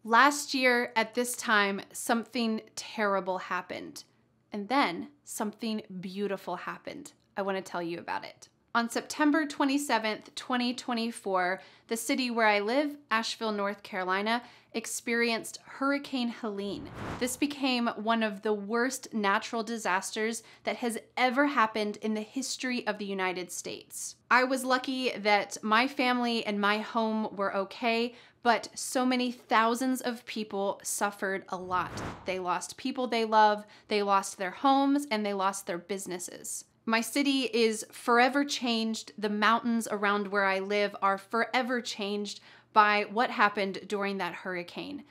Last year at this time, something terrible happened. And then something beautiful happened. I want to tell you about it. On September 27th, 2024, the city where I live, Asheville, North Carolina, experienced Hurricane Helene. This became one of the worst natural disasters that has ever happened in the history of the United States. I was lucky that my family and my home were okay, but so many thousands of people suffered a lot. They lost people they love, they lost their homes, and they lost their businesses. My city is forever changed. The mountains around where I live are forever changed by what happened during that hurricane.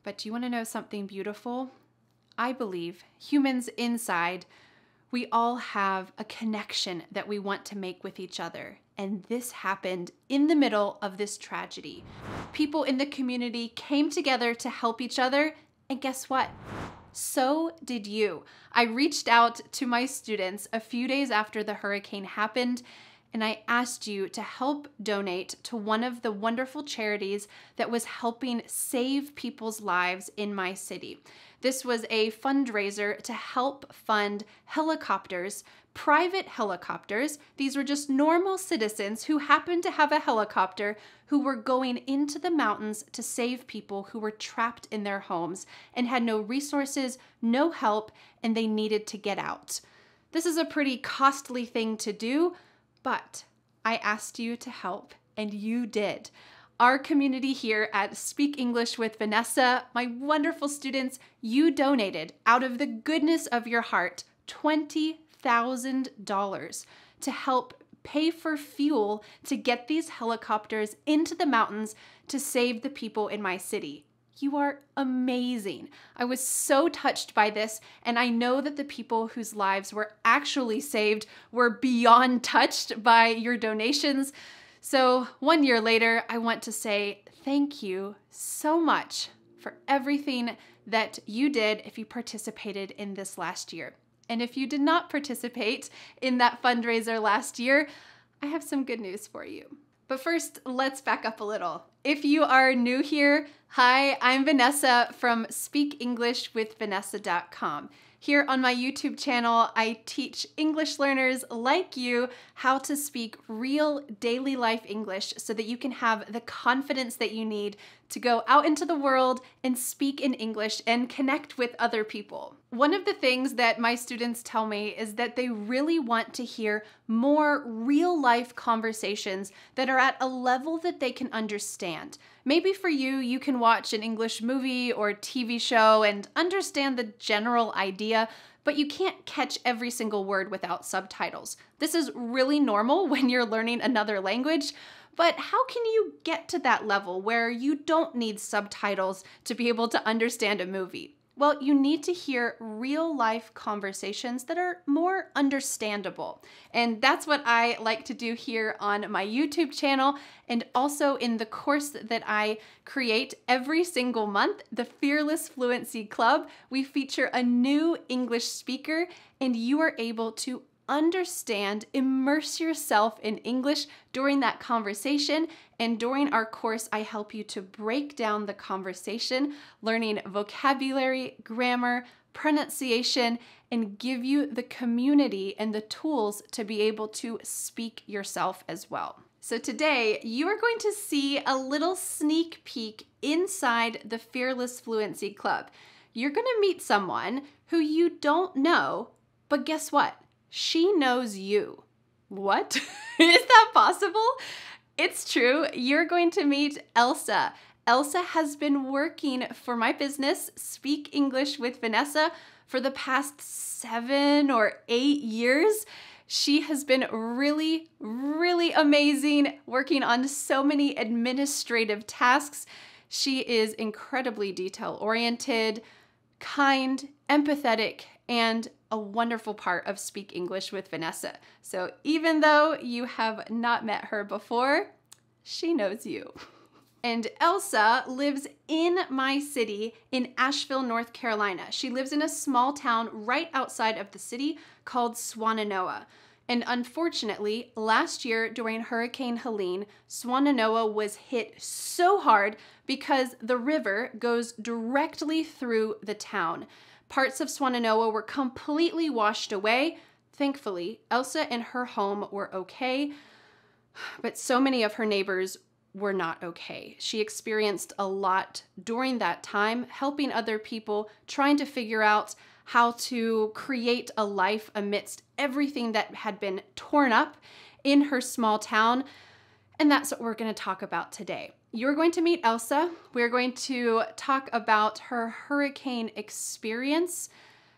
But do you want to know something beautiful? I believe humans inside, we all have a connection that we want to make with each other. And this happened in the middle of this tragedy. People in the community came together to help each other, and guess what? So did you. I reached out to my students a few days after the hurricane happened, and I asked you to help donate to one of the wonderful charities that was helping save people's lives in my city. This was a fundraiser to help fund helicopters, private helicopters. These were just normal citizens who happened to have a helicopter who were going into the mountains to save people who were trapped in their homes and had no resources, no help, and they needed to get out. This is a pretty costly thing to do, but I asked you to help, and you did. Our community here at Speak English with Vanessa, my wonderful students, you donated out of the goodness of your heart $20,000 to help pay for fuel to get these helicopters into the mountains to save the people in my city. You are amazing. I was so touched by this, and I know that the people whose lives were actually saved were beyond touched by your donations. So 1 year later, I want to say thank you so much for everything that you did if you participated in this last year. And if you did not participate in that fundraiser last year, I have some good news for you. But first, let's back up a little. If you are new here, hi, I'm Vanessa from SpeakEnglishWithVanessa.com. Here on my YouTube channel, I teach English learners like you how to speak real daily life English so that you can have the confidence that you need to go out into the world and speak in English and connect with other people. One of the things that my students tell me is that they really want to hear more real life conversations that are at a level that they can understand. Maybe for you, you can watch an English movie or TV show and understand the general idea, but you can't catch every single word without subtitles. This is really normal when you're learning another language, but how can you get to that level where you don't need subtitles to be able to understand a movie? Well, you need to hear real life conversations that are more understandable. And that's what I like to do here on my YouTube channel and also in the course that I create every single month, the Fearless Fluency Club. We feature a new English speaker and you are able to understand, immerse yourself in English during that conversation. And during our course, I help you to break down the conversation, learning vocabulary, grammar, pronunciation, and give you the community and the tools to be able to speak yourself as well. So today, you are going to see a little sneak peek inside the Fearless Fluency Club. You're going to meet someone who you don't know, but guess what? She knows you. What? Is that possible? It's true. You're going to meet Elsa. Elsa has been working for my business, Speak English with Vanessa, for the past 7 or 8 years. She has been really, really amazing, working on so many administrative tasks. She is incredibly detail-oriented, kind, empathetic, and a wonderful part of Speak English with Vanessa. So even though you have not met her before, she knows you. And Elsa lives in my city in Asheville, North Carolina. She lives in a small town right outside of the city called Swannanoa. And unfortunately, last year during Hurricane Helene, Swannanoa was hit so hard because the river goes directly through the town. Parts of Swannanoa were completely washed away. Thankfully, Elsa and her home were okay, but so many of her neighbors were not okay. She experienced a lot during that time, helping other people, trying to figure out how to create a life amidst everything that had been torn up in her small town. And that's what we're going to talk about today. You're going to meet Elsa. We're going to talk about her hurricane experience,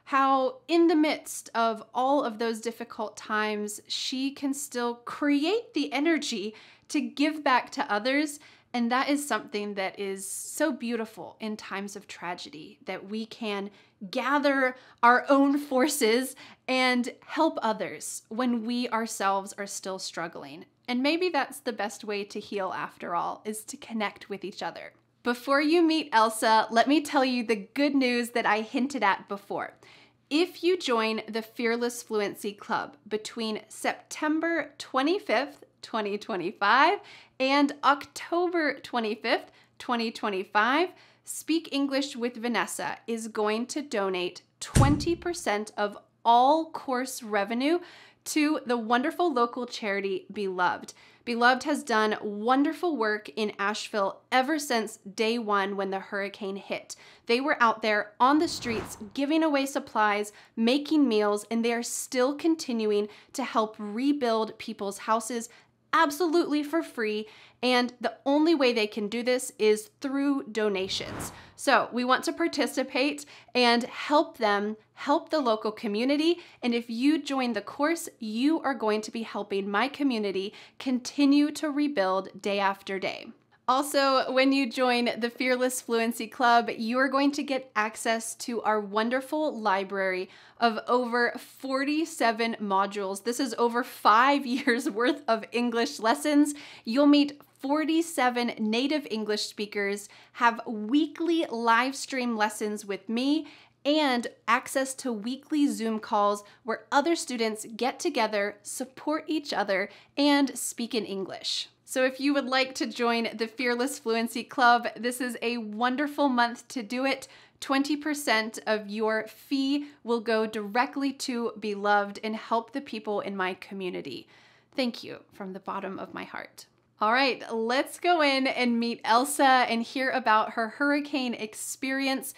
how in the midst of all of those difficult times, she can still create the energy to give back to others. And that is something that is so beautiful in times of tragedy, that we can gather our own forces and help others when we ourselves are still struggling. And maybe that's the best way to heal after all, is to connect with each other. Before you meet Elsa, let me tell you the good news that I hinted at before. If you join the Fearless Fluency Club between September 25th, 2025 and October 25th, 2025, Speak English with Vanessa is going to donate 20% of all course revenue to the wonderful local charity Beloved. Beloved has done wonderful work in Asheville ever since day one when the hurricane hit. They were out there on the streets giving away supplies, making meals, and they are still continuing to help rebuild people's houses absolutely for free. And the only way they can do this is through donations. So we want to participate and help them, help the local community. And if you join the course, you are going to be helping my community continue to rebuild day after day. Also, when you join the Fearless Fluency Club, you are going to get access to our wonderful library of over 47 modules. This is over 5 years worth of English lessons. You'll meet 47 native English speakers, have weekly live stream lessons with me, and access to weekly Zoom calls where other students get together, support each other, and speak in English. So if you would like to join the Fearless Fluency Club, this is a wonderful month to do it. 20% of your fee will go directly to Beloved and help the people in my community. Thank you from the bottom of my heart. All right, let's go in and meet Elsa and hear about her hurricane experience.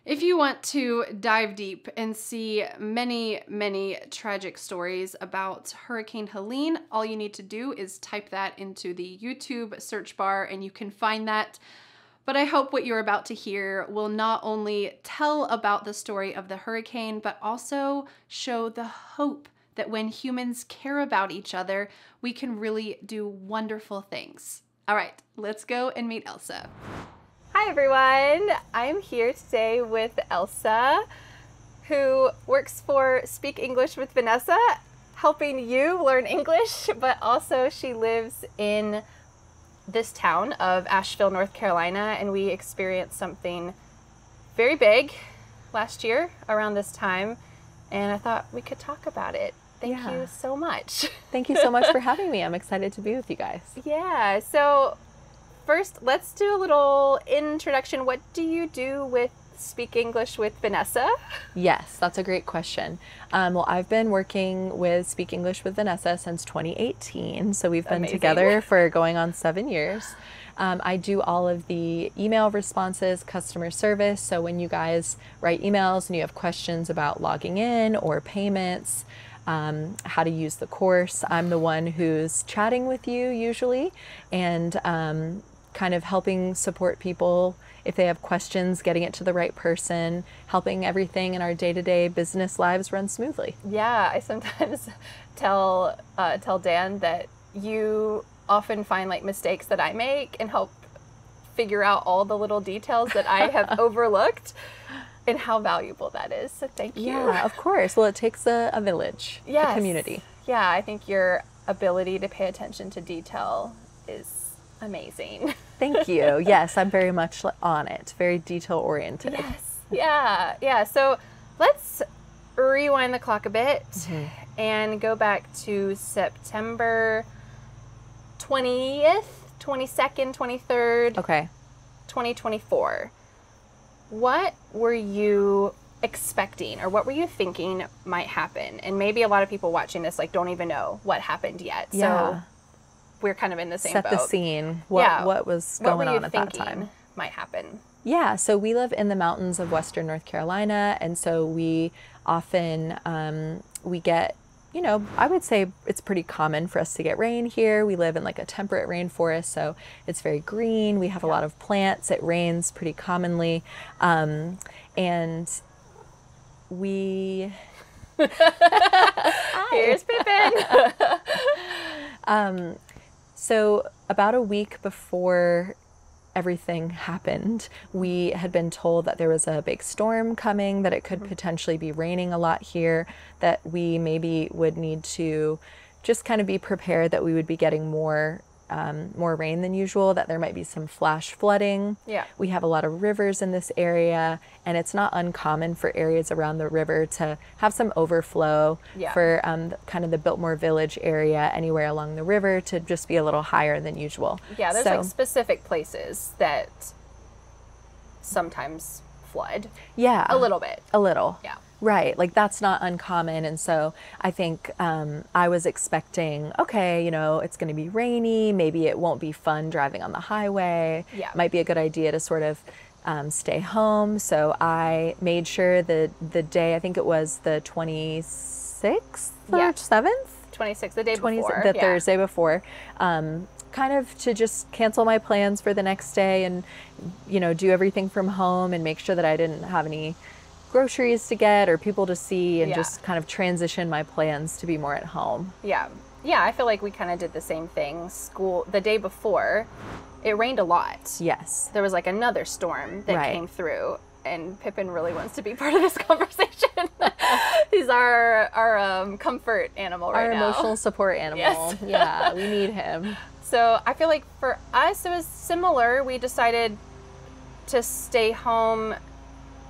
If you want to dive deep and see many, many tragic stories about Hurricane Helene, all you need to do is type that into the YouTube search bar and you can find that. But I hope what you're about to hear will not only tell about the story of the hurricane, but also show the hope that when humans care about each other, we can really do wonderful things. All right, let's go and meet Elsa. Hi everyone, I'm here today with Elsa, who works for Speak English with Vanessa, helping you learn English, but also she lives in this town of Asheville, North Carolina, and we experienced something very big last year around this time, and I thought we could talk about it. Thank you so much. Thank you so much for having me. I'm excited to be with you guys. Yeah, so first, let's do a little introduction. What do you do with Speak English with Vanessa? Yes, that's a great question. Well, I've been working with Speak English with Vanessa since 2018, so we've been together for going on 7 years. I do all of the email responses, customer service, so when you guys write emails and you have questions about logging in or payments, how to use the course, I'm the one who's chatting with you usually, and kind of helping support people if they have questions, getting it to the right person, helping everything in our day-to-day business lives run smoothly. Yeah, I sometimes tell Dan that you often find like mistakes that I make and help figure out all the little details that I have overlooked and how valuable that is. So thank you. Yeah, of course. Well, it takes a village, a community. Yeah, I think your ability to pay attention to detail is amazing. Thank you. Yes, I'm very much on it. Very detail oriented. Yes. Yeah. So let's rewind the clock a bit and go back to September 20th, 22nd, 23rd, Okay. 2024. What were you expecting, or what were you thinking might happen? And maybe a lot of people watching this like don't even know what happened yet. Yeah. So we're kind of in the same Set boat. the scene. What was going on at that time? Might happen. Yeah, so we live in the mountains of Western North Carolina, and so we often we get, you know, I would say it's pretty common for us to get rain here. We live in like a temperate rainforest, so it's very green. We have a lot of plants. It rains pretty commonly, and we. Here's Pippin. So about a week before everything happened, we had been told that there was a big storm coming, that it could potentially be raining a lot here, that we maybe would need to just kind of be prepared that we would be getting more rain than usual, that there might be some flash flooding. Yeah. We have a lot of rivers in this area, and it's not uncommon for areas around the river to have some overflow. Yeah. For kind of the Biltmore Village area, anywhere along the river, to just be a little higher than usual. Yeah, there's like specific places that sometimes flood. Yeah. A little bit. A little. Yeah. Right. Like that's not uncommon. And so I think I was expecting, okay, you know, it's going to be rainy. Maybe it won't be fun driving on the highway. Yeah. Might be a good idea to sort of stay home. So I made sure that the day, I think it was the 26th or 7th? 26th, the day before. The Thursday before. Kind of to just cancel my plans for the next day and, you know, do everything from home and make sure that I didn't have any groceries to get or people to see, and just kind of transition my plans to be more at home. Yeah. Yeah, I feel like we kind of did the same thing. School, the day before, it rained a lot. Yes. There was like another storm that came through, and Pippin really wants to be part of this conversation. He's our comfort animal right now. Our emotional support animal. Yes. Yeah, we need him. So I feel like for us, it was similar. We decided to stay home.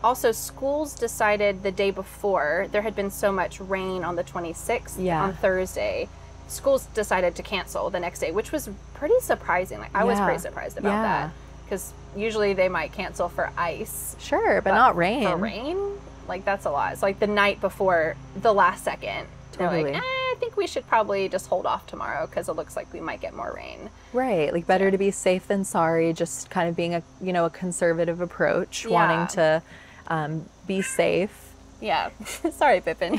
Also, schools decided the day before, there had been so much rain on the 26th, on Thursday. Schools decided to cancel the next day, which was pretty surprising. Like I was pretty surprised about that, because usually they might cancel for ice. Sure, but not rain. For rain, like that's a lot. It's like the night before, the last second. Totally. They're like, I think we should probably just hold off tomorrow because it looks like we might get more rain. Right, like better to be safe than sorry. Just kind of being a a conservative approach, wanting to be safe. Yeah. Sorry, Pippin.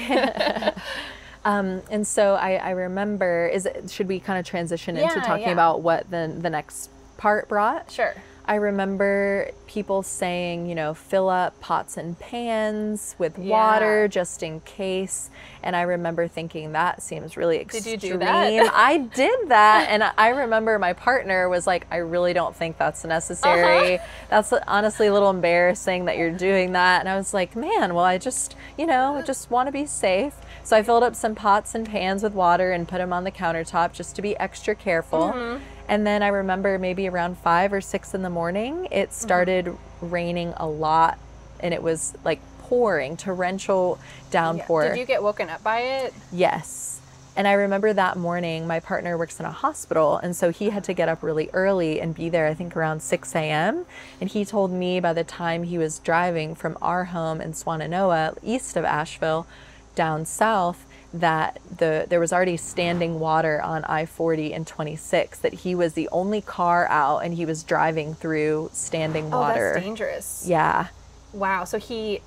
And so I remember, should we kind of transition into talking about what the next part brought? Sure. I remember people saying, fill up pots and pans with water just in case. And I remember thinking that seems really extreme. Did you do that? I did that. And I remember my partner was like, I really don't think that's necessary. That's honestly a little embarrassing that you're doing that. And I was like, man, well, I just, just want to be safe. So I filled up some pots and pans with water and put them on the countertop just to be extra careful. Mm-hmm. And then I remember maybe around 5 or 6 in the morning, it started raining a lot, and it was like pouring, torrential downpour. Yeah. Did you get woken up by it? Yes. And I remember that morning, my partner works in a hospital, and so he had to get up really early and be there, I think around 6 a.m. And he told me by the time he was driving from our home in Swannanoa, east of Asheville, down south, that there was already standing water on I-40 and 26, that he was the only car out and he was driving through standing water. Oh, that's dangerous. Yeah. Wow. So he's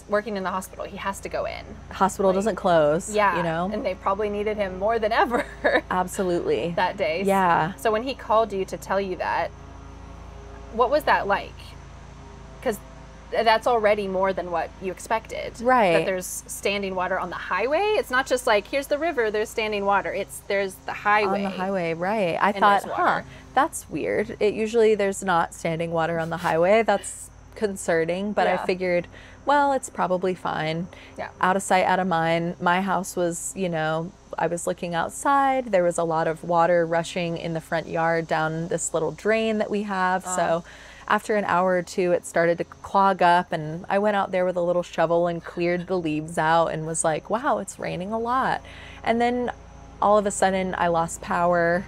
working in the hospital. He has to go in. Hospital doesn't close. Yeah. And they probably needed him more than ever. Absolutely. That day. Yeah. So when he called you to tell you that, what was that like? Because that's already more than what you expected. Right. That there's standing water on the highway. It's not just like, here's the river, there's standing water. There's the highway. On the highway, right. I thought, that's weird. Usually there's not standing water on the highway. That's concerning, but I figured, well, it's probably fine. Yeah. Out of sight, out of mind. My house was, I was looking outside. There was a lot of water rushing in the front yard down this little drain that we have. So after an hour or two, it started to clog up, and I went out there with a little shovel and cleared the leaves out and was like, wow, it's raining a lot. And then all of a sudden I lost power,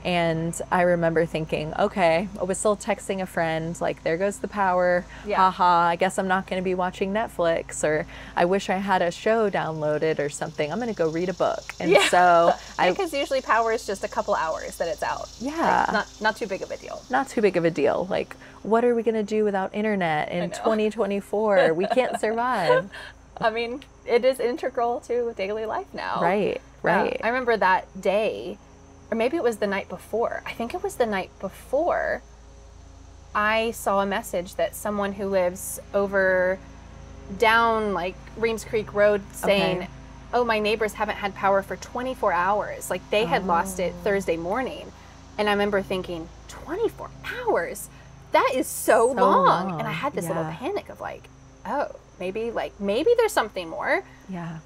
and I remember thinking, okay, I was still texting a friend, like, there goes the power, haha, I guess I'm not going to be watching Netflix, or I wish I had a show downloaded or something. I'm going to go read a book. And so because usually power is just a couple hours that it's out. Yeah. Like, not too big of a deal. Not too big of a deal. Like, what are we going to do without internet in 2024? We can't survive. I mean, it is integral to daily life now. Right. Right. I remember that day, or maybe it was the night before. I think it was the night before. I saw a message that someone who lives over down like Reams Creek Road saying, oh, my neighbors haven't had power for 24 hours. Like they had lost it Thursday morning. And I remember thinking, 24 hours? That is so long. And I had this little panic of like, oh, maybe there's something more. Yeah.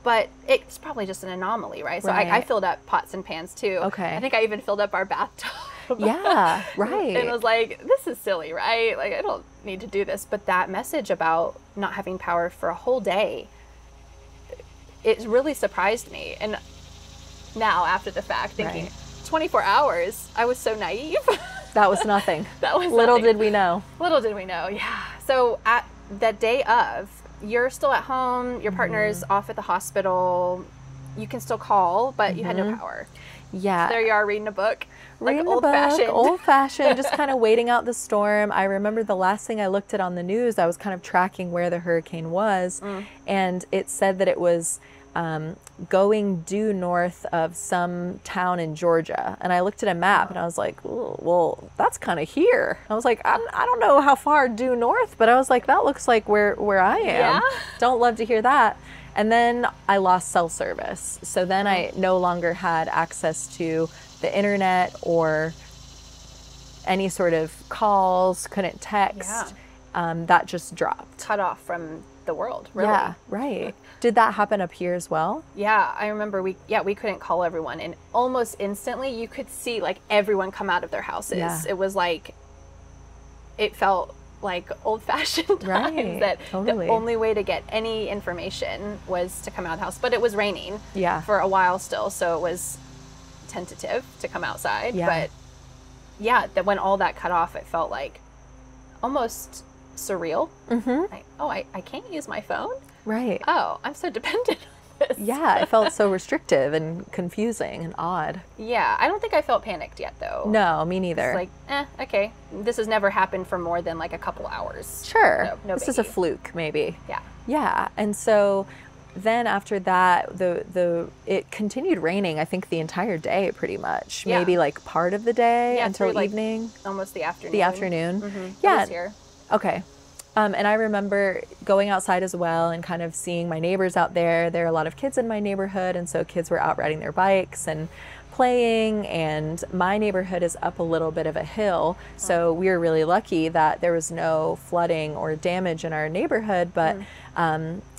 But it's probably just an anomaly, right? So I filled up pots and pans too. Okay. I think I even filled up our bathtub. Yeah, right. And was like, this is silly, right? Like, I don't need to do this. But that message about not having power for a whole day, it really surprised me. And now, after the fact, thinking, 24 hours, I was so naive. That was nothing. That was Little nothing. did we know. Little did we know, yeah. So at that day of, you're still at home, your partner's off at the hospital, you can still call, but you had no power. Yeah. So there you are reading a book, Reading like old-fashioned. Old-fashioned, just kind of waiting out the storm. I remember the last thing I looked at on the news, I was kind of tracking where the hurricane was, and it said that it was going due north of some town in Georgia. And I looked at a map and I was like, ooh, well, that's kind of here. I was like, I don't know how far due north, but I was like, that looks like where I am. Yeah? Don't love to hear that. And then I lost cell service. So then I no longer had access to the internet or any sort of calls, couldn't text. That just dropped. Cut off from the world, really. Yeah, right. Did that happen up here as well? Yeah, I remember we couldn't call everyone, and almost instantly you could see like everyone come out of their houses. Yeah. It was like, it felt like old-fashioned times that the only way to get any information was to come out of the house. But it was raining for a while still, so it was tentative to come outside. But yeah, that when all that cut off, it felt like almost surreal. Like, oh, I can't use my phone? Right. Oh, I'm so dependent on this. Yeah, it felt so restrictive and confusing and odd. Yeah, I don't think I felt panicked yet, though. No, me neither. It's like, okay. This has never happened for more than like a couple hours. Sure. No This is a fluke, maybe. Yeah. Yeah, and so then after that, it continued raining, I think, the entire day pretty much. Yeah. Maybe like part of the day until through, evening. Like, almost the afternoon. The afternoon. Yeah. I was here. Okay. And I remember going outside as well and kind of seeing my neighbors out there. There are a lot of kids in my neighborhood, and so kids were out riding their bikes and playing, and my neighborhood is up a little bit of a hill, so we were really lucky that there was no flooding or damage in our neighborhood, but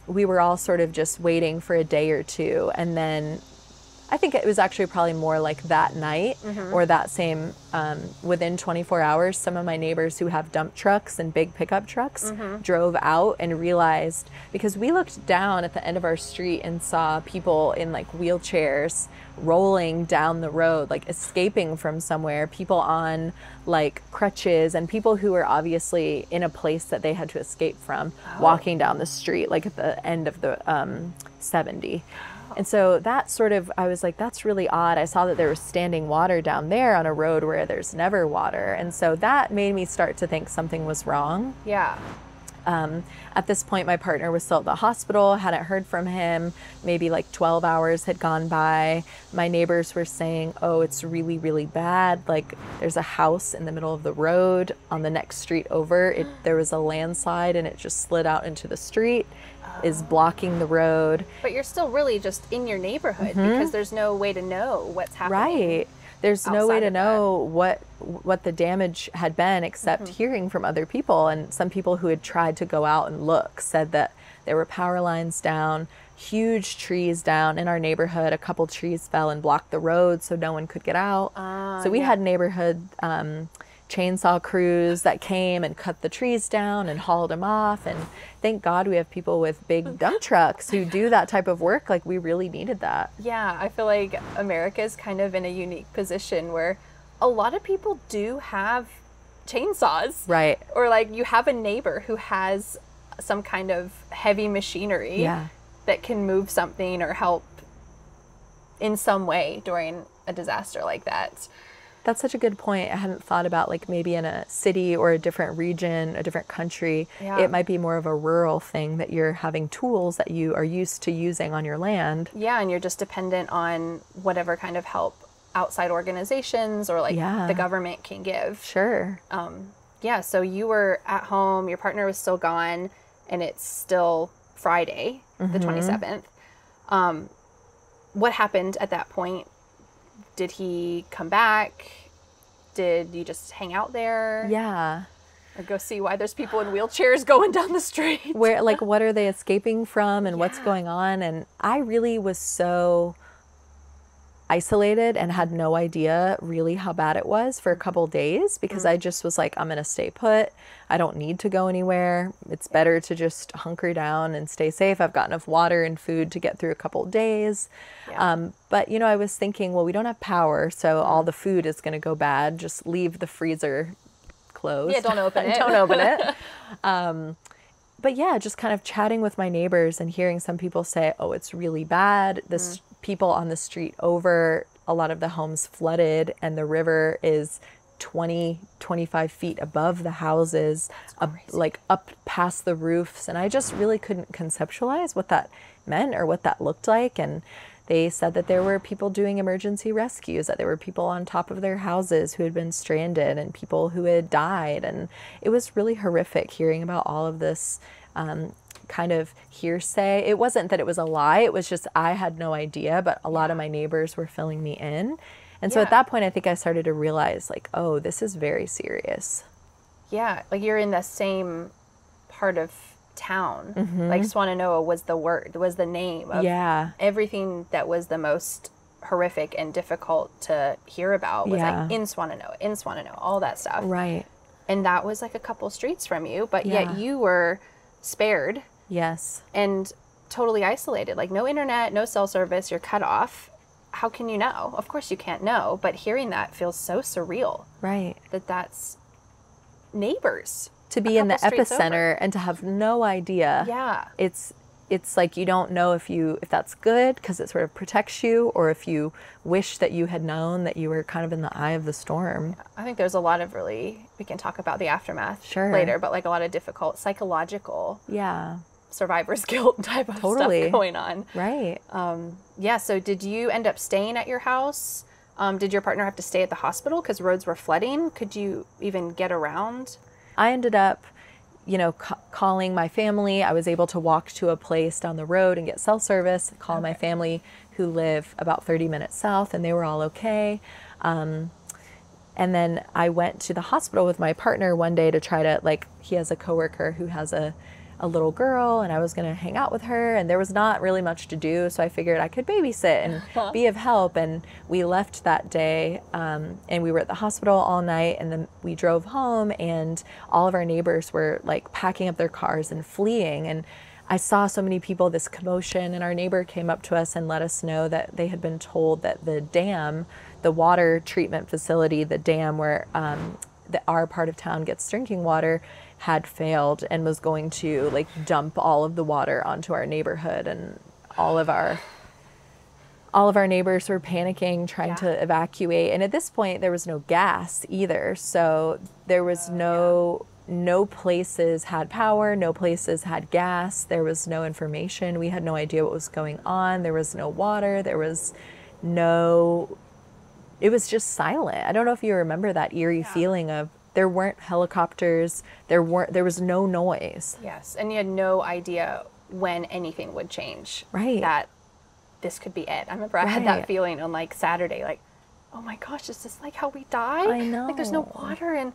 we were all sort of just waiting for a day or two, and then I think it was actually probably more like that night or that same, within 24 hours, some of my neighbors who have dump trucks and big pickup trucks drove out and realized, because we looked down at the end of our street and saw people in like wheelchairs rolling down the road, like escaping from somewhere, people on like crutches, and people who were obviously in a place that they had to escape from, walking down the street, like at the end of the 70. And so that sort of, I was like, that's really odd. I saw that there was standing water down there on a road where there's never water. And so that made me start to think something was wrong. Yeah. At this point, my partner was still at the hospital, hadn't heard from him. Maybe like 12 hours had gone by. My neighbors were saying, oh, it's really, really bad. Like there's a house in the middle of the road on the next street over. There was a landslide and it just slid out into the street, is blocking the road. But you're still really just in your neighborhood because there's no way to know what's happening. Right. There's no way to know what the damage had been except hearing from other people. And some people who had tried to go out and look said that there were power lines down, huge trees down in our neighborhood. A couple trees fell and blocked the road so no one could get out. So we had neighborhood chainsaw crews that came and cut the trees down and hauled them off. And thank God we have people with big dump trucks who do that type of work. Like, we really needed that. Yeah, I feel like America is kind of in a unique position where a lot of people do have chainsaws. Right. Or like you have a neighbor who has some kind of heavy machinery that can move something or help in some way during a disaster like that. That's such a good point. I hadn't thought about, like, maybe in a city or a different region, a different country, it might be more of a rural thing that you're having tools that you are used to using on your land. Yeah, and you're just dependent on whatever kind of help outside organizations or like the government can give. Sure. Yeah, so you were at home, your partner was still gone, and it's still Friday, the 27th. What happened at that point? Did he come back? Did you just hang out there? Yeah. Or go see why there's people in wheelchairs going down the street? Where, like, what are they escaping from and what's going on? And I really was so isolated and had no idea really how bad it was for a couple days, because I just was like, I'm going to stay put. I don't need to go anywhere. It's better to just hunker down and stay safe. I've got enough water and food to get through a couple days. But, you know, I was thinking, well, we don't have power, so all the food is going to go bad. Just leave the freezer closed. Yeah, don't open it. Don't open it. But yeah, just kind of chatting with my neighbors and hearing some people say, oh, it's really bad. This people on the street over, a lot of the homes flooded, and the river is 20, 25 feet above the houses, like up past the roofs. And I just really couldn't conceptualize what that meant or what that looked like. And they said that there were people doing emergency rescues, that there were people on top of their houses who had been stranded and people who had died. And it was really horrific hearing about all of this kind of hearsay. It wasn't that it was a lie. It was just I had no idea, but a lot of my neighbors were filling me in. And so at that point, I think I started to realize, like, oh, this is very serious. Yeah, like you're in the same part of town. Like Swannanoa was the name of everything that was the most horrific and difficult to hear about was like in Swannanoa, all that stuff. Right. And that was like a couple streets from you, but yet you were spared. Yes. And totally isolated, like no internet, no cell service, you're cut off. How can you know? Of course you can't know, but hearing that feels so surreal. Right. That's neighbors. To be in the epicenter and to have no idea. Yeah. It's like you don't know if that's good because it sort of protects you, or if you wish that you had known that you were kind of in the eye of the storm. I think there's a lot of we can talk about the aftermath later, but like a lot of difficult psychological survivor's guilt type of stuff going on. Right. Yeah, so did you end up staying at your house? Did your partner have to stay at the hospital because roads were flooding? Could you even get around? I ended up, calling my family. I was able to walk to a place down the road and get cell service, call my family who live about 30 minutes south, and they were all okay. And then I went to the hospital with my partner one day to try to, he has a coworker who has a little girl, and I was going to hang out with her, and there was not really much to do, so I figured I could babysit and be of help. And we left that day, and we were at the hospital all night, and then we drove home, and all of our neighbors were packing up their cars and fleeing. And I saw so many people, this commotion, and our neighbor came up to us and let us know that they had been told that the dam, the water treatment facility, the dam where our part of town gets drinking water, had failed and was going to dump all of the water onto our neighborhood. And all of our neighbors were panicking, trying to evacuate. And at this point there was no gas either, so there was no places had power, no places had gas, there was no information, we had no idea what was going on, there was no water, it was just silent. I don't know if you remember that eerie feeling of there weren't helicopters, there was no noise. Yes, and you had no idea when anything would change. Right. That this could be it. I remember I had that feeling on Saturday, oh my gosh, is this how we die? I know. There's no water,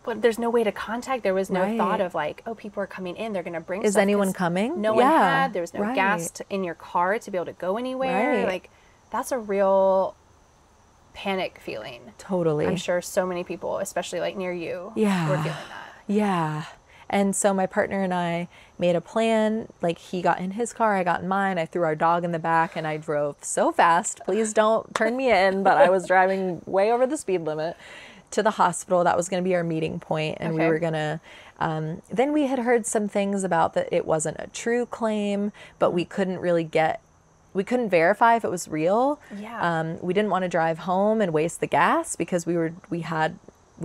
but there's no way to contact. There was no thought of oh, people are coming in, they're going to bring stuff. Is anyone coming? No one had. There was no gas in your car to be able to go anywhere. That's a real panic feeling. Totally. I'm sure so many people, especially like near you, Yeah. were feeling that. Yeah. And so my partner and I made a plan. Like, he got in his car, I got in mine. I threw our dog in the back and I drove so fast. Please don't turn me in. But I was driving way over the speed limit to the hospital. That was going to be our meeting point. And we Okay. were going to, then we had heard some things about that it wasn't a true claim, but we couldn't couldn't verify if it was real. Yeah. We didn't want to drive home and waste the gas because we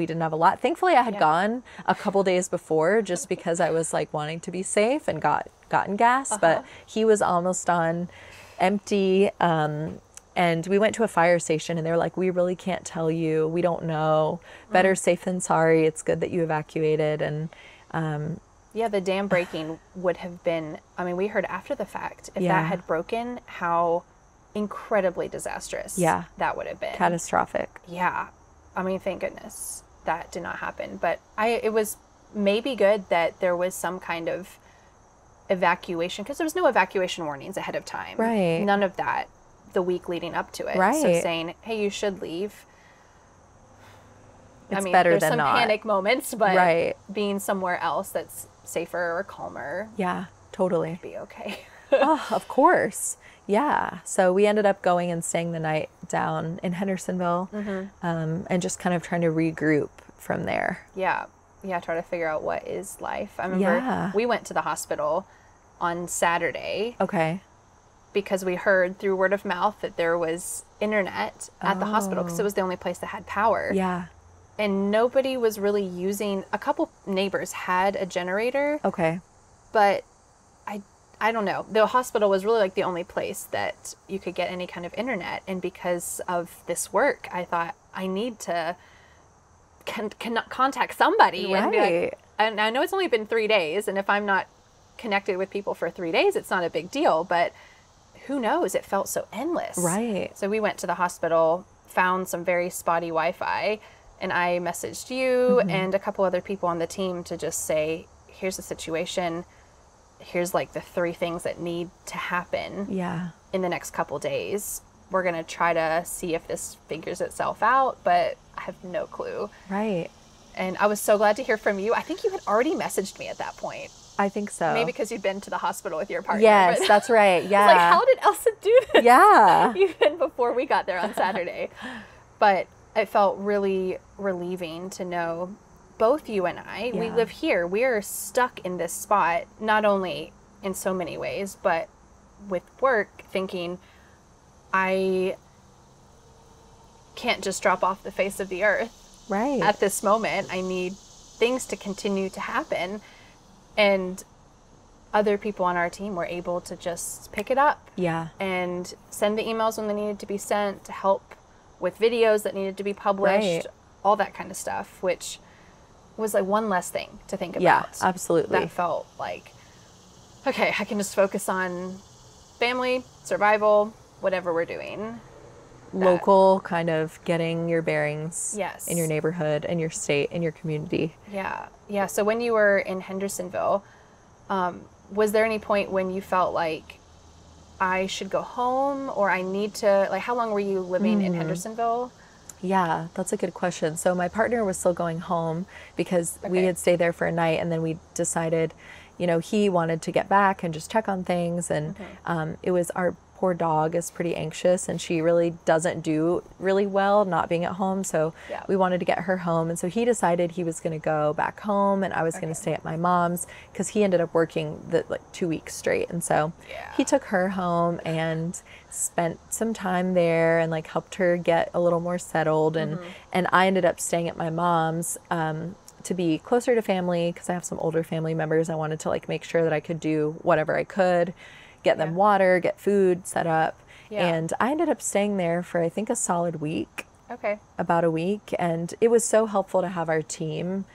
didn't have a lot. Thankfully, I had gone a couple days before just because I was like wanting to be safe and gotten gas, but he was almost on empty. And we went to a fire station and they were like, we really can't tell you. We don't know. Better safe than sorry. It's good that you evacuated. And yeah, the dam breaking would have been, I mean, we heard after the fact, if that had broken, how incredibly disastrous that would have been. Catastrophic. Yeah. I mean, thank goodness that did not happen. But it was maybe good that there was some kind of evacuation, because there was no evacuation warnings ahead of time. Right. None of that the week leading up to it. Right. So saying, hey, you should leave. It's better there's than some not. panic moments, but Right. being somewhere else that's safer or calmer, Yeah, totally. be okay. Oh, of course. Yeah. So we ended up going and staying the night down in Hendersonville, and just kind of trying to regroup from there. Yeah. Yeah. Try to figure out what is life. I remember we went to the hospital on Saturday Okay. because we heard through word of mouth that there was internet at the hospital because it was the only place that had power. Yeah. And nobody was really using, a couple neighbors had a generator, Okay. but I don't know. The hospital was really like the only place that you could get any kind of internet. And because of this work, I thought I need to contact somebody. Right. And be like, and I know it's only been 3 days. And if I'm not connected with people for 3 days, it's not a big deal. But who knows? It felt so endless. Right. So we went to the hospital, found some very spotty Wi-Fi. And I messaged you and a couple other people on the team to just say, here's the situation. Here's like the 3 things that need to happen Yeah. in the next couple days. We're going to try to see if this figures itself out, but I have no clue. Right. And I was so glad to hear from you. I think you had already messaged me at that point. I think so. Maybe because you'd been to the hospital with your partner. Yes, but that's right. Yeah. like, how did Elsa do this? Yeah. Even before we got there on Saturday. But it felt really relieving to know both you and I, we live here. We are stuck in this spot, not only in so many ways, but with work, thinking I can't just drop off the face of the earth Right. at this moment. I need things to continue to happen. And other people on our team were able to just pick it up Yeah. and send the emails when they needed to be sent, to help with videos that needed to be published, Right. all that kind of stuff, which was like one less thing to think about. Yeah, absolutely. That felt like, okay, I can just focus on family, survival, whatever we're doing. Local, kind of getting your bearings Yes. in your neighborhood, in your state, in your community. Yeah. Yeah. So when you were in Hendersonville, was there any point when you felt like I should go home, or I need to, like, how long were you living in Hendersonville? Yeah, that's a good question. So my partner was still going home because we Okay. had stayed there for a night, and then we decided, you know, he wanted to get back and just check on things. And it was, our poor dog is pretty anxious, and she really doesn't do really well not being at home. So Yeah. we wanted to get her home. And so he decided he was going to go back home, and I was going to stay at my mom's, because he ended up working like 2 weeks straight. And so he took her home and spent some time there and like helped her get a little more settled. And I ended up staying at my mom's to be closer to family, because I have some older family members. I wanted to like make sure that I could do whatever I could, get them water, get food set up. Yeah. And I ended up staying there for, I think, a solid week, Okay. about a week. And it was so helpful to have our team.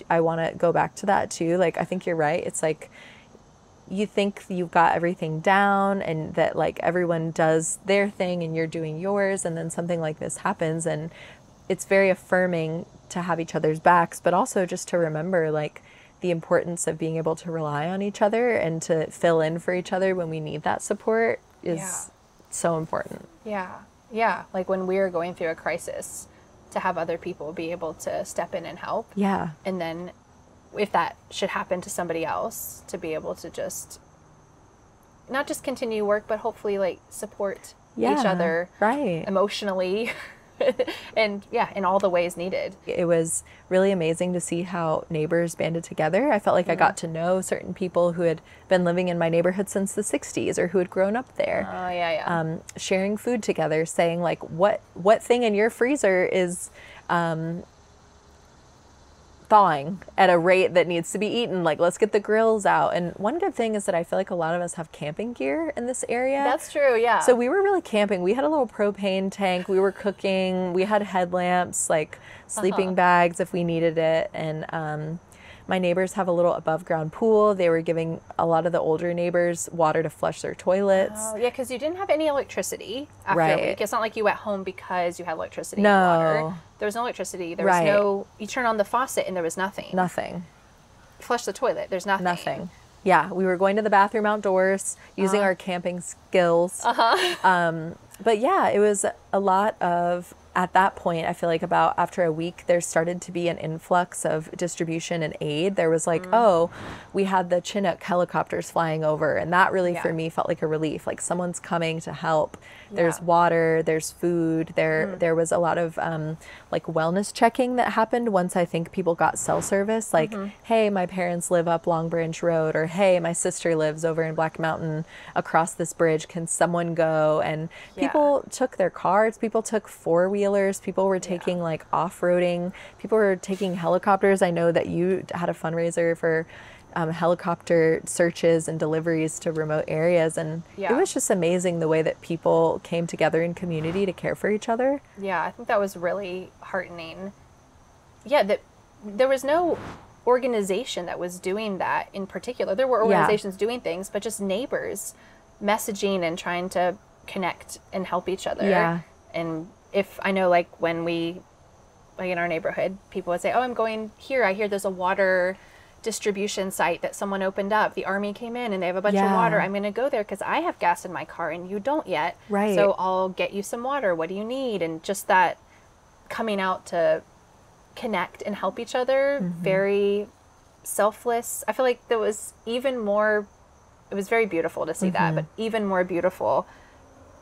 I want to go back to that too. Like, I think you're right. It's like, you think you've got everything down and that like everyone does their thing and you're doing yours, and then something like this happens, and it's very affirming to have each other's backs, but also just to remember like the importance of being able to rely on each other and to fill in for each other when we need that support is so important. Yeah. Yeah, like when we're going through a crisis, to have other people be able to step in and help. Yeah. And then if that should happen to somebody else, to be able to just not just continue work, but hopefully like support each other emotionally and in all the ways needed. It was really amazing to see how neighbors banded together. I felt like I got to know certain people who had been living in my neighborhood since the 60s or who had grown up there. Sharing food together, saying like, what thing in your freezer is thawing at a rate that needs to be eaten, like let's get the grills out. And one good thing is that I feel like a lot of us have camping gear in this area. That's true, yeah. So we were really camping. We had a little propane tank, we were cooking, we had headlamps, like sleeping bags if we needed it. And my neighbors have a little above ground pool. They were giving a lot of the older neighbors water to flush their toilets. Oh, yeah, because you didn't have any electricity after a week. It's not like you went home because you had electricity and water. There was no electricity. There was no, you turn on the faucet and there was nothing. Nothing. Flush the toilet. There's nothing. Nothing. Yeah, we were going to the bathroom outdoors using our camping skills. But yeah, it was a lot of, at that point, I feel like about after a week, there started to be an influx of distribution and aid. There was like, oh, we had the Chinook helicopters flying over. And that really, for me, felt like a relief. Like someone's coming to help. There's water, there's food. There was a lot of like wellness checking that happened once I think people got cell service. Like, hey, my parents live up Long Branch Road, or hey, my sister lives over in Black Mountain across this bridge. Can someone go? And people took their cars, people took four-wheelers, people were taking like off-roading, people were taking helicopters. I know that you had a fundraiser for helicopter searches and deliveries to remote areas, and it was just amazing the way that people came together in community to care for each other. Yeah, I think that was really heartening. Yeah, that there was no organization that was doing that in particular. There were organizations doing things, but just neighbors messaging and trying to connect and help each other. And if I know, like when we, like in our neighborhood, people would say, oh, I'm going here, I hear there's a water distribution site that someone opened up. The Army came in and they have a bunch of water. I'm going to go there because I have gas in my car and you don't yet. So I'll get you some water. What do you need? And just that coming out to connect and help each other, very selfless. I feel like there was even more, it was very beautiful to see that, but even more beautiful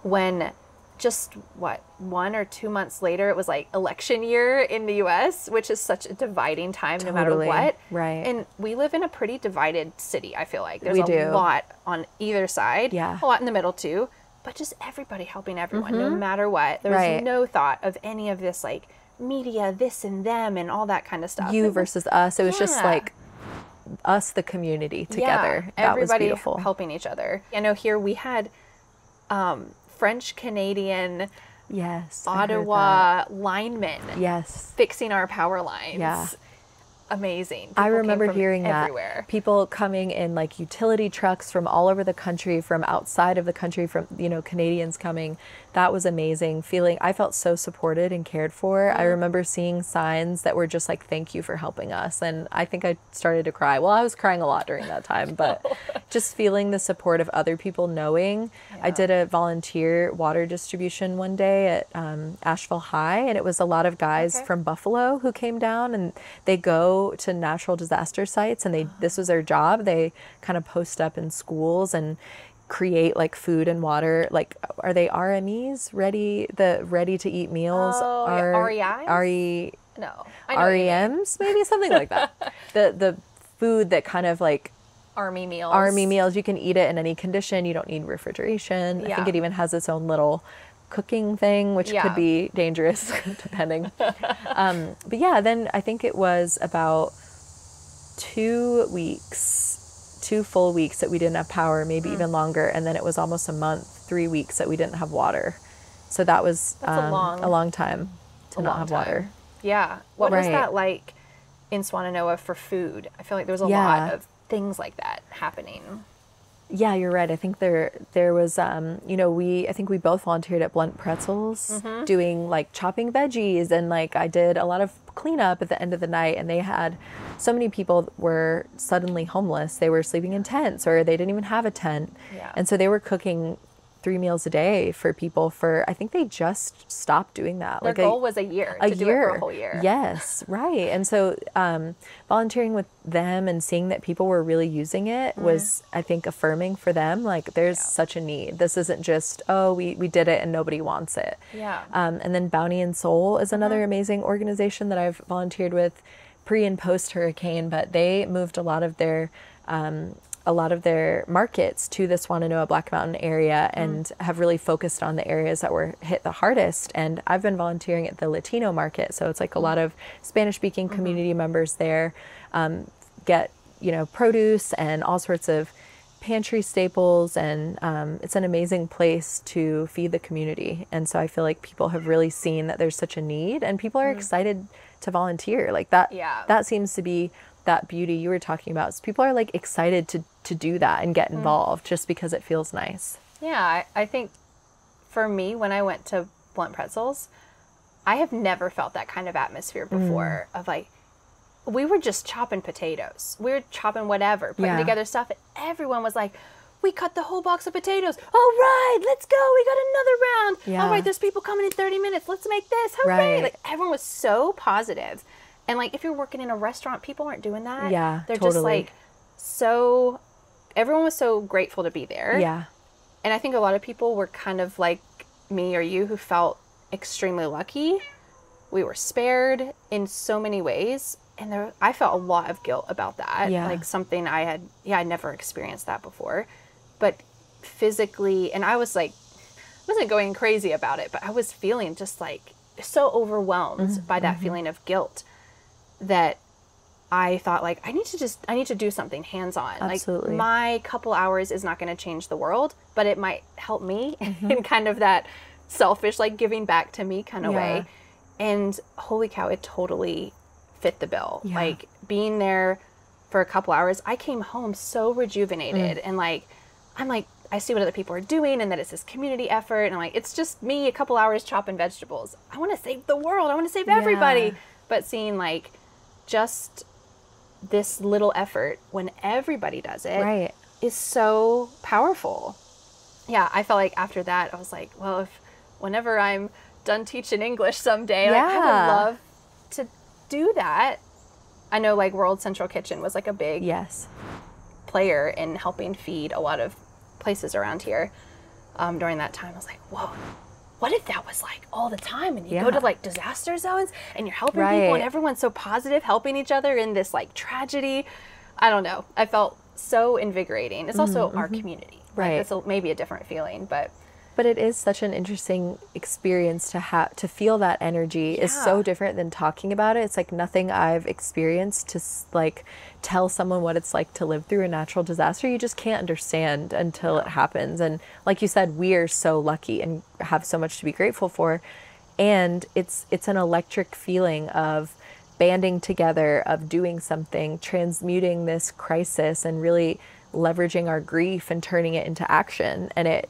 when just 1 or 2 months later, it was like election year in the US, which is such a dividing time no matter what. And we live in a pretty divided city, I feel like. There's a lot on either side, a lot in the middle too, but just everybody helping everyone no matter what. There was no thought of any of this like media, this and them and all that kind of stuff. You versus us. It was just like us, the community together. That everybody was beautiful. Helping each other. I know here we had French Canadian Ottawa linemen fixing our power lines. Amazing. People I remember hearing everywhere. That people coming in like utility trucks from all over the country, from outside of the country, from Canadians coming. That was amazing. I felt so supported and cared for. I remember seeing signs that were just like, thank you for helping us. And I think I started to cry. Well, I was crying a lot during that time, but just feeling the support of other people knowing. I did a volunteer water distribution one day at Asheville High, and it was a lot of guys from Buffalo who came down, and they go to natural disaster sites, and this was their job. They kind of post up in schools and create like food and water. Like, are they RMEs? ready to eat meals? REIs? No. REMs, maybe something like that. The food that kind of like army meals. You can eat it in any condition. You don't need refrigeration. I think it even has its own little cooking thing, which could be dangerous depending. But yeah, then I think it was about 2 full weeks that we didn't have power, maybe even longer. And then it was almost a month, 3 weeks that we didn't have water. So that was a long time to not have water. Yeah. What was that like in Swannanoa for food? I feel like there was a lot of things like that happening. Yeah, you're right. I think there was, I think we both volunteered at Blunt Pretzels doing like chopping veggies, and like I did a lot of cleanup at the end of the night, and they had so many people were suddenly homeless. They were sleeping in tents, or they didn't even have a tent. And so they were cooking 3 meals a day for people for, I think they just stopped doing that. Their goal was a year, to do it for a whole year. Yes, right. And so volunteering with them and seeing that people were really using it was, I think, affirming for them. Like, there's such a need. This isn't just, oh, we did it and nobody wants it. Yeah. And then Bounty and Soul is another amazing organization that I've volunteered with pre and post hurricane, but they moved a lot of their markets to the Swannanoa Black Mountain area and have really focused on the areas that were hit the hardest. And I've been volunteering at the Latino market. So it's like a lot of Spanish speaking community members there get, you know, produce and all sorts of pantry staples. And it's an amazing place to feed the community. And so I feel like people have really seen that there's such a need and people are excited to volunteer. Like that, that seems to be that beauty you were talking about. So people are like excited to do that and get involved just because it feels nice. Yeah, I think for me, when I went to Blunt Pretzels, I have never felt that kind of atmosphere before of like, we were just chopping potatoes. We were chopping whatever, putting together stuff. And everyone was like, we cut the whole box of potatoes. All right, let's go. We got another round. Yeah. All right, there's people coming in 30 minutes. Let's make this. Hooray. Right. Like, everyone was so positive. And like, if you're working in a restaurant, people aren't doing that. Yeah, they're just like so, everyone was so grateful to be there. Yeah. And I think a lot of people were kind of like me or you who felt extremely lucky. We were spared in so many ways. And I felt a lot of guilt about that. Yeah. Like something I'd never experienced that before. But physically, and I was like, wasn't going crazy about it, but I was feeling just like so overwhelmed by that feeling of guilt that I thought like, I need to do something hands-on. Absolutely. Like my couple hours is not going to change the world, but it might help me in kind of that selfish, like giving back to me kind of way. And holy cow, it totally fit the bill. Yeah. Like being there for a couple hours, I came home so rejuvenated and like, I'm like, I see what other people are doing and that it's this community effort. And I'm like, it's just me a couple hours chopping vegetables. I want to save the world. I want to save everybody. But seeing like just this little effort when everybody does it is so powerful. Yeah. I felt like after that, I was like, well, whenever I'm done teaching English someday, like I would love to do that. I know like World Central Kitchen was like a big player in helping feed a lot of places around here during that time. I was like, whoa, what if that was like all the time and you go to like disaster zones and you're helping people and everyone's so positive, helping each other in this like tragedy. I don't know. I felt so invigorating. It's also our community. Like, it's maybe a different feeling, but it is such an interesting experience to feel that energy is so different than talking about it. It's like nothing I've experienced to like tell someone what it's like to live through a natural disaster. You just can't understand until it happens. And like you said, we are so lucky and have so much to be grateful for. And it's an electric feeling of banding together, of doing something, transmuting this crisis and really leveraging our grief and turning it into action. And it,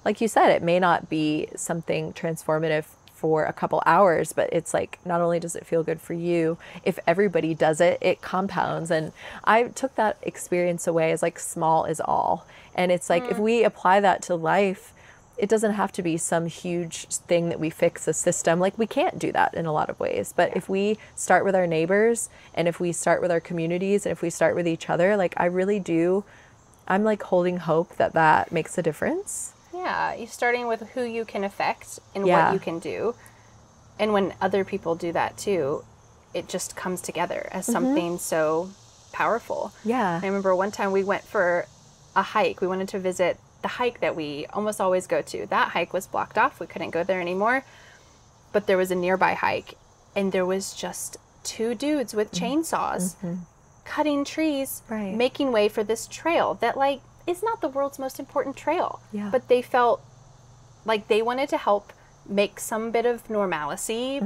like you said, it may not be something transformative for a couple hours, but it's like, not only does it feel good for you, if everybody does it, it compounds. And I took that experience away as like small is all. And it's like, if we apply that to life, it doesn't have to be some huge thing that we fix a system. Like we can't do that in a lot of ways. But if we start with our neighbors and if we start with our communities and if we start with each other, like I really do, I'm like holding hope that that makes a difference. Yeah, you're starting with who you can affect and what you can do. And when other people do that too, it just comes together as something so powerful. Yeah. I remember one time we went for a hike. We wanted to visit the hike that we almost always go to. That hike was blocked off. We couldn't go there anymore. But there was a nearby hike and there was just two dudes with chainsaws cutting trees, making way for this trail that like is not the world's most important trail. Yeah. But they felt like they wanted to help make some bit of normalcy,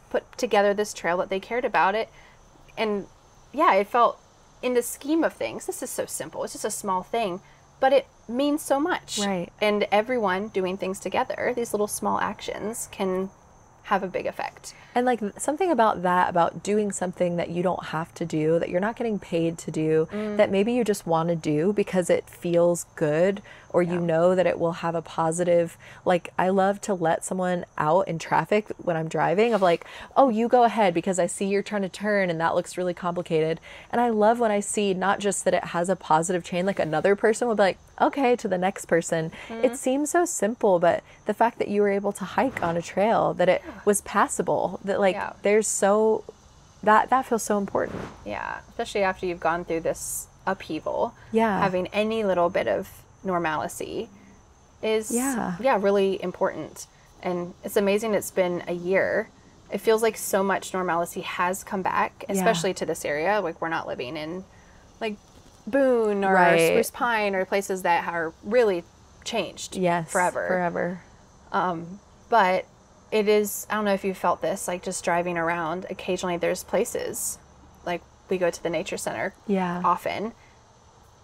put together this trail that they cared about it. And yeah, it felt in the scheme of things, this is so simple. It's just a small thing, but it means so much. Right. And everyone doing things together, these little small actions can have a big effect. And like something about that, about doing something that you don't have to do, that you're not getting paid to do, that maybe you just want to do because it feels good, or you know that it will have a positive, like I love to let someone out in traffic when I'm driving of like, oh, you go ahead because I see you're trying to turn and that looks really complicated. And I love when I see not just that it has a positive chain, like another person will be like, okay, to the next person. It seems so simple, but the fact that you were able to hike on a trail, that it was passable, that like there's so, that feels so important. Yeah, especially after you've gone through this upheaval. Yeah. Having any little bit of normalcy is really important. And it's amazing it's been a year. It feels like so much normalcy has come back, especially to this area. Like we're not living in like Boone or Spruce Pine or places that are really changed forever. But it is, I don't know if you felt this, like just driving around, occasionally there's places, like we go to the nature center often,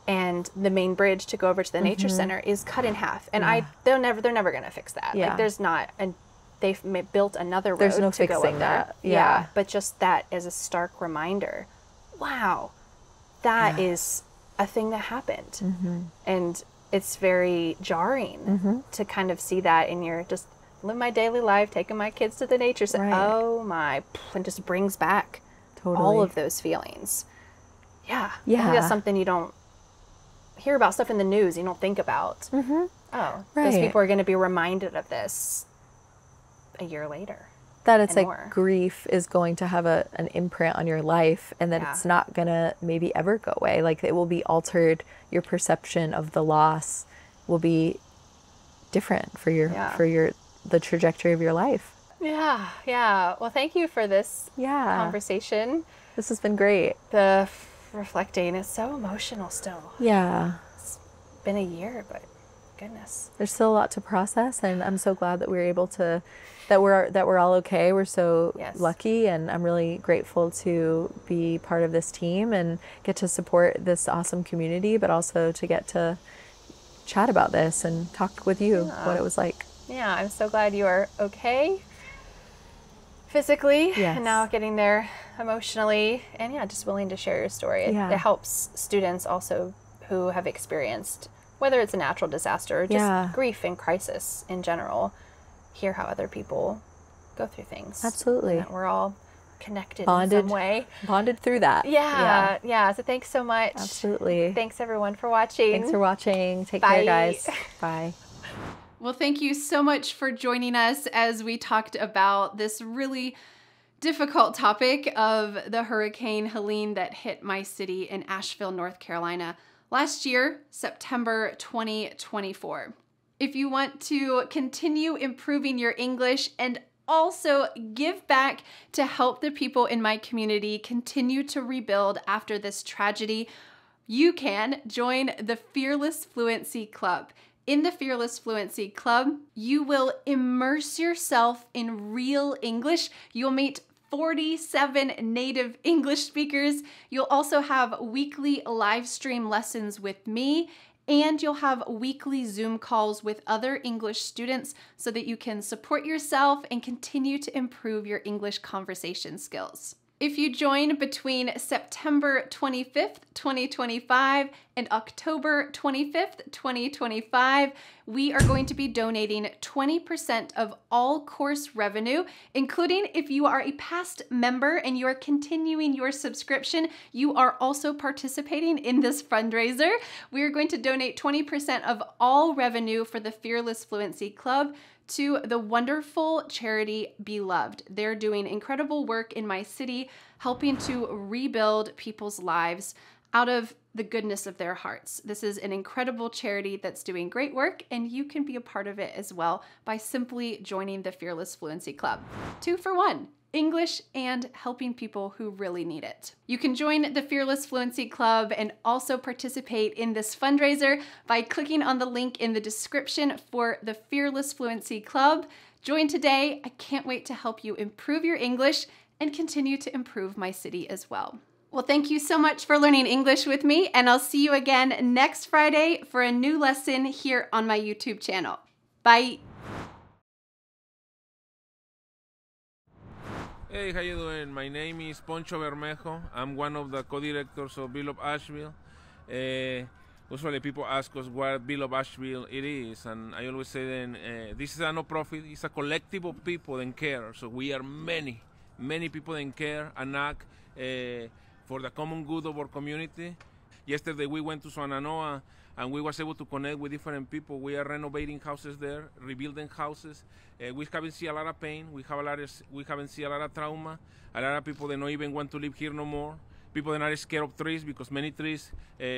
and the main bridge to go over to the nature center is cut in half. And they're never going to fix that. Like there's not, and they've built another road there's no to go fixing over. that. Yeah. But just that is a stark reminder. Wow. That is a thing that happened. And it's very jarring to kind of see that in your just live my daily life, taking my kids to the nature center. Oh my, and just brings back all of those feelings. Yeah. I think that's something you don't hear about, stuff in the news you don't think about. Oh, those people are going to be reminded of this a year later. That it's like more. Grief is going to have an imprint on your life, and that it's not going to maybe ever go away. Like it will be altered. Your perception of the loss will be different for the trajectory of your life. Yeah. Well, thank you for this conversation. This has been great. The reflecting is so emotional still. Yeah. It's been a year, but goodness. There's still a lot to process, and I'm so glad that we're able to, that we're all okay. We're so lucky, and I'm really grateful to be part of this team and get to support this awesome community, but also to get to chat about this and talk with you what it was like. Yeah, I'm so glad you are okay physically and now getting there emotionally, and just willing to share your story. It helps students also who have experienced, whether it's a natural disaster or just grief and crisis in general, hear how other people go through things. Absolutely. And that we're all connected in some way. Bonded through that. Yeah. So thanks so much. Absolutely. Thanks everyone for watching. Thanks for watching. Take care, guys. Bye. Well, thank you so much for joining us as we talked about this really difficult topic of the Hurricane Helene that hit my city in Asheville, North Carolina last year, September 2024. If you want to continue improving your English and also give back to help the people in my community continue to rebuild after this tragedy, you can join the Fearless Fluency Club. In the Fearless Fluency Club, you will immerse yourself in real English. You'll meet 47 native English speakers. You'll also have weekly live stream lessons with me, and you'll have weekly Zoom calls with other English students so that you can support yourself and continue to improve your English conversation skills. If you join between September 25th, 2025 and October 25th, 2025, we are going to be donating 20% of all course revenue, including if you are a past member and you are continuing your subscription, you are also participating in this fundraiser. We are going to donate 20% of all revenue for the Fearless Fluency Club to the wonderful charity Beloved. They're doing incredible work in my city, helping to rebuild people's lives out of the goodness of their hearts. This is an incredible charity that's doing great work, and you can be a part of it as well by simply joining the Fearless Fluency Club. 2 for 1. English and helping people who really need it. You can join the Fearless Fluency Club and also participate in this fundraiser by clicking on the link in the description for the Fearless Fluency Club. Join today. I can't wait to help you improve your English and continue to improve my city as well. Well, thank you so much for learning English with me, and I'll see you again next Friday for a new lesson here on my YouTube channel. Bye. Hey, how you doing? My name is Poncho Bermejo. I'm one of the co-directors of Bill of Asheville. Usually people ask us what Bill of Asheville it is, and I always say then this is a no-profit. It's a collective of people that care. So we are many people that care and act for the common good of our community. Yesterday we went to Sonanoa and we was able to connect with different people. We are renovating houses there, rebuilding houses. We haven't seen a lot of pain. We haven't seen a lot of trauma. A lot of people that don't even want to live here no more. People that are scared of trees because many trees,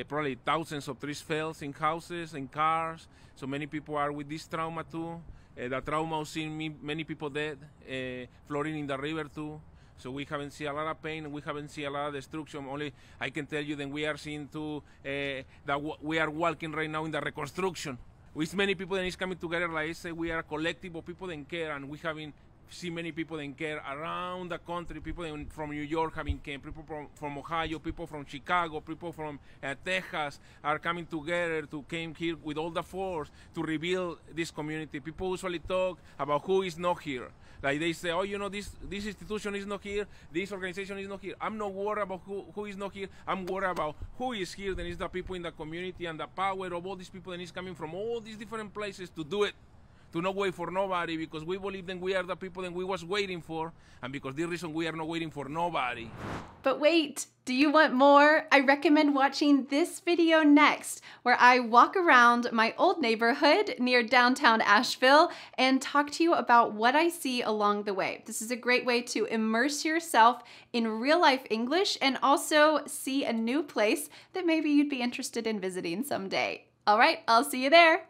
probably thousands of trees fell in houses and cars. So many people are with this trauma too. The trauma of seeing many people dead, floating in the river too. So we haven't seen a lot of pain, and we haven't seen a lot of destruction. Only I can tell you that we are seeing too, that we are walking right now in the reconstruction. With many people that is coming together, like I say, we are a collective of people that care, and we having see many people that care around the country. People from New York having came, people from Ohio, people from Chicago, people from Texas are coming together to came here with all the force to rebuild this community. People usually talk about who is not here. Like they say, oh, you know, this institution is not here, this organization is not here. I'm not worried about who is not here. I'm worried about who is here. Then it's the people in the community and the power of all these people that is coming from all these different places to do it. To not wait for nobody, because we believe that we are the people that we was waiting for, and because the reason we are not waiting for nobody. But wait, do you want more? I recommend watching this video next, where I walk around my old neighborhood near downtown Asheville and talk to you about what I see along the way. This is a great way to immerse yourself in real life English and also see a new place that maybe you'd be interested in visiting someday. All right, I'll see you there.